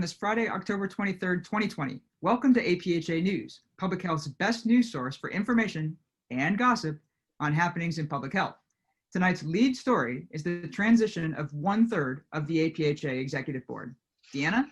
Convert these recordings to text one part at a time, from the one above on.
this Friday, October 23rd, 2020. Welcome to APHA News, Public Health's best news source for information and gossip on happenings in public health. Tonight's lead story is the transition of 1/3 of the APHA Executive Board. Deanna?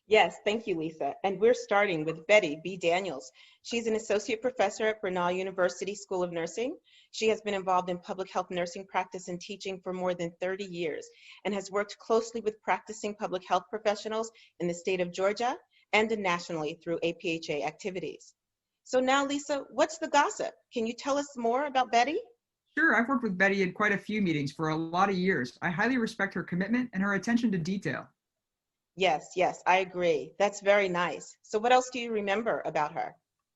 Yes, thank you, Lisa. And we're starting with Betty B. Daniels. She's an associate professor at Grinnell University School of Nursing. She has been involved in public health nursing practice and teaching for more than 30 years and has worked closely with practicing public health professionals in the state of Georgia and nationally through APHA activities. So now, Lisa, what's the gossip? Can you tell us more about Betty? Sure, I've worked with Betty in quite a few meetings for a lot of years. I highly respect her commitment and her attention to detail. Yes, I agree. That's very nice. So what else do you remember about her?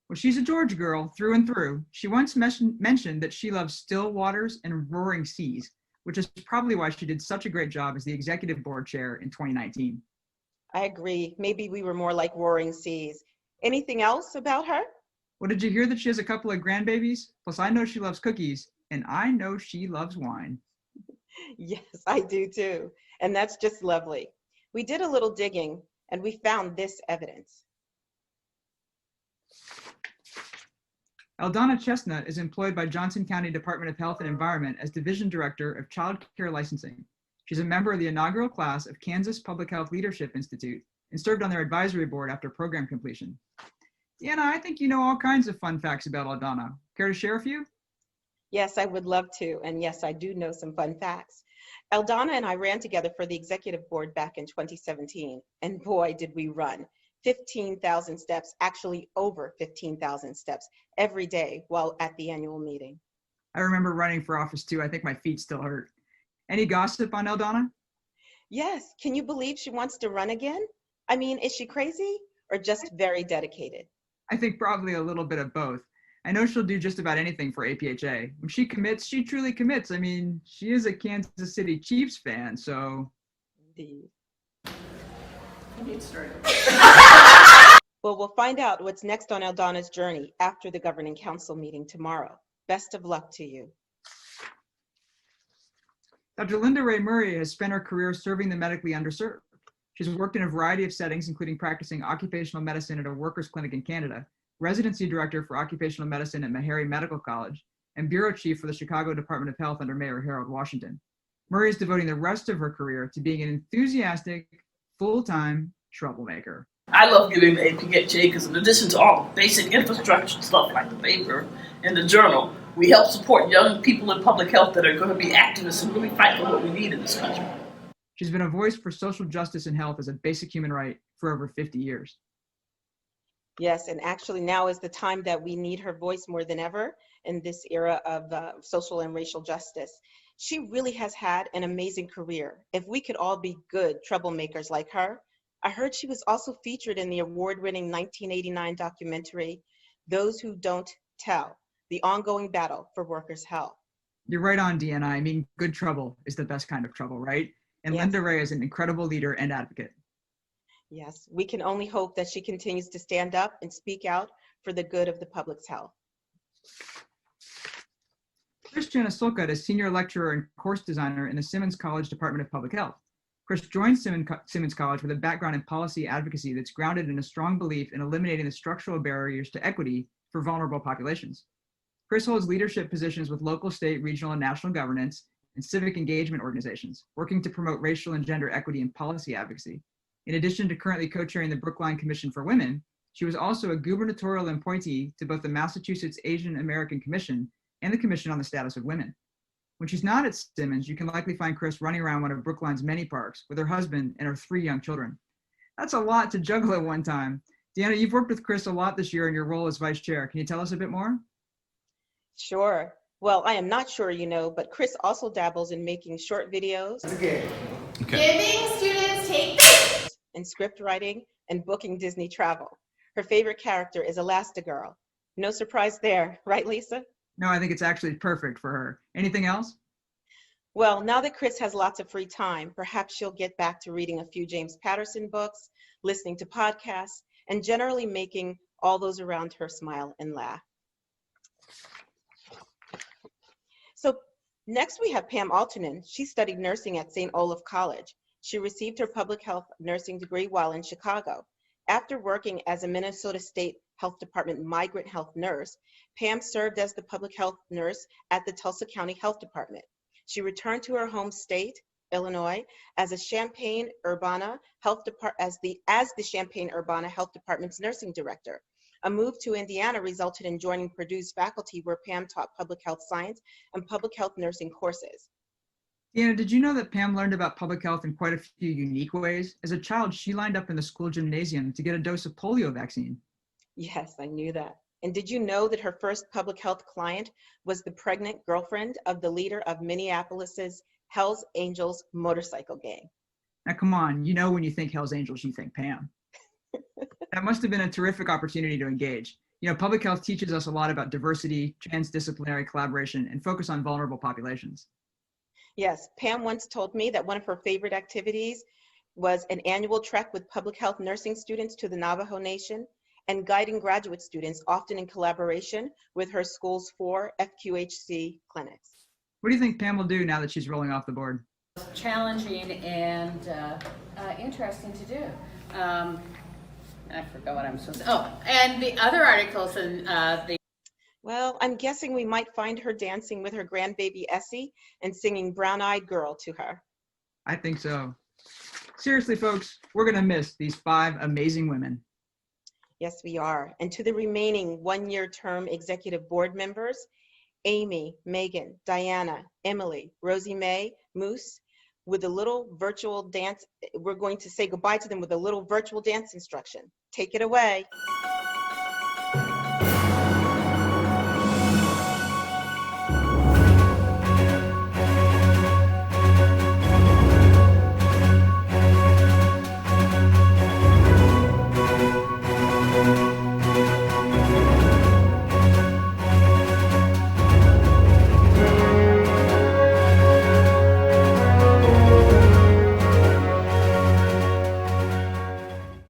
Well, she's a Georgia girl through and through. She once mentioned that she loves still waters and roaring seas, which is probably why she did such a great job as the executive board chair in 2019. I agree. Maybe we were more like roaring seas. Anything else about her? Well, did you hear that she has a couple of grandbabies? Plus, I know she loves cookies, and I know she loves wine. Yes, I do too. And that's just lovely. We did a little digging and we found this evidence. Aldana Chestnut is employed by Johnson County Department of Health and Environment as Division Director of Child Care Licensing. She's a member of the inaugural class of Kansas Public Health Leadership Institute and served on their advisory board after program completion. Deanna, I think you know all kinds of fun facts about Aldana. Care to share a few? Yes, I would love to. And yes, I do know some fun facts. Aldana and I ran together for the executive board back in 2017. And boy, did we run 15,000 steps, actually over 15,000 steps every day while at the annual meeting. I remember running for office too. I think my feet still hurt. Any gossip on Aldana? Yes, can you believe she wants to run again? I mean, is she crazy or just very dedicated? I think probably a little bit of both. I know she'll do just about anything for APHA. When she commits, she truly commits. I mean, she is a Kansas City Chiefs fan, so. Indeed. Well, we'll find out what's next on Aldana's journey after the governing council meeting tomorrow. Best of luck to you. Dr. Linda Ray Murray has spent her career serving the medically underserved. She's worked in a variety of settings, including practicing occupational medicine at a workers' clinic in Canada, residency director for occupational medicine at Meharry Medical College, and bureau chief for the Chicago Department of Health under Mayor Harold Washington. Murray is devoting the rest of her career to being an enthusiastic, full-time troublemaker. I love giving the APHA because in addition to all the basic infrastructure stuff like the paper and the journal, we help support young people in public health that are going to be activists and really fight for what we need in this country. She's been a voice for social justice and health as a basic human right for over 50 years. Yes, and actually now is the time that we need her voice more than ever in this era of social and racial justice. She really has had an amazing career. If we could all be good troublemakers like her. I heard she was also featured in the award-winning 1989 documentary, Those Who Don't Tell, the ongoing battle for workers' health. You're right on, Deanna. I mean, good trouble is the best kind of trouble, right? And Yes. Linda Ray is an incredible leader and advocate. Yes, we can only hope that she continues to stand up and speak out for the good of the public's health. Chris Janasulka is senior lecturer and course designer in the Simmons College Department of Public Health. Chris joined Simmons College with a background in policy advocacy that's grounded in a strong belief in eliminating the structural barriers to equity for vulnerable populations. Chris holds leadership positions with local, state, regional, and national governance and civic engagement organizations, working to promote racial and gender equity and policy advocacy. In addition to currently co-chairing the Brookline Commission for Women, she was also a gubernatorial appointee to both the Massachusetts Asian American Commission and the Commission on the Status of Women. When she's not at Simmons, you can likely find Chris running around one of Brookline's many parks with her husband and her 3 young children. That's a lot to juggle at one time. Deanna, you've worked with Chris a lot this year in your role as vice chair. Can you tell us a bit more? Sure. Well, I am not sure you know, but Chris also dabbles in making short videos, Giving students take and script writing and booking Disney travel. Her favorite character is Elastigirl. No surprise there, right, Lisa? No, I think it's actually perfect for her. Anything else? Well, now that Chris has lots of free time, perhaps she'll get back to reading a few James Patterson books, listening to podcasts, and generally making all those around her smile and laugh. So next we have Pam Altonen. She studied nursing at St. Olaf College. She received her public health nursing degree while in Chicago. After working as a Minnesota State Health Department migrant health nurse, Pam served as the public health nurse at the Tulsa County Health Department. She returned to her home state, Illinois, as a Champaign-Urbana Health as the Champaign-Urbana Health Department's nursing director. A move to Indiana resulted in joining Purdue's faculty, where Pam taught public health science and public health nursing courses. Deanna, did you know that Pam learned about public health in quite a few unique ways? As a child, she lined up in the school gymnasium to get a dose of polio vaccine. Yes, I knew that. And did you know that her first public health client was the pregnant girlfriend of the leader of Minneapolis's Hells Angels motorcycle gang? Now, come on, you know when you think Hells Angels, you think Pam. That must have been a terrific opportunity to engage. You know, public health teaches us a lot about diversity, transdisciplinary collaboration, and focus on vulnerable populations. Yes, Pam once told me that one of her favorite activities was an annual trek with public health nursing students to the Navajo Nation and guiding graduate students, often in collaboration with her school's 4 FQHC clinics. What do you think Pam will do now that she's rolling off the board? Challenging and interesting to do. I forgot what I'm supposed to. Oh, and the other articles in the. Well, I'm guessing we might find her dancing with her grandbaby Essie and singing Brown Eyed Girl to her. I think so. Seriously, folks, we're going to miss these 5 amazing women. Yes, we are. And to the remaining one-year term executive board members, Amy, Megan, Diana, Emily, Rosie Mae, Moose, with a little virtual dance, we're going to say goodbye to them with a little virtual dance instruction. Take it away.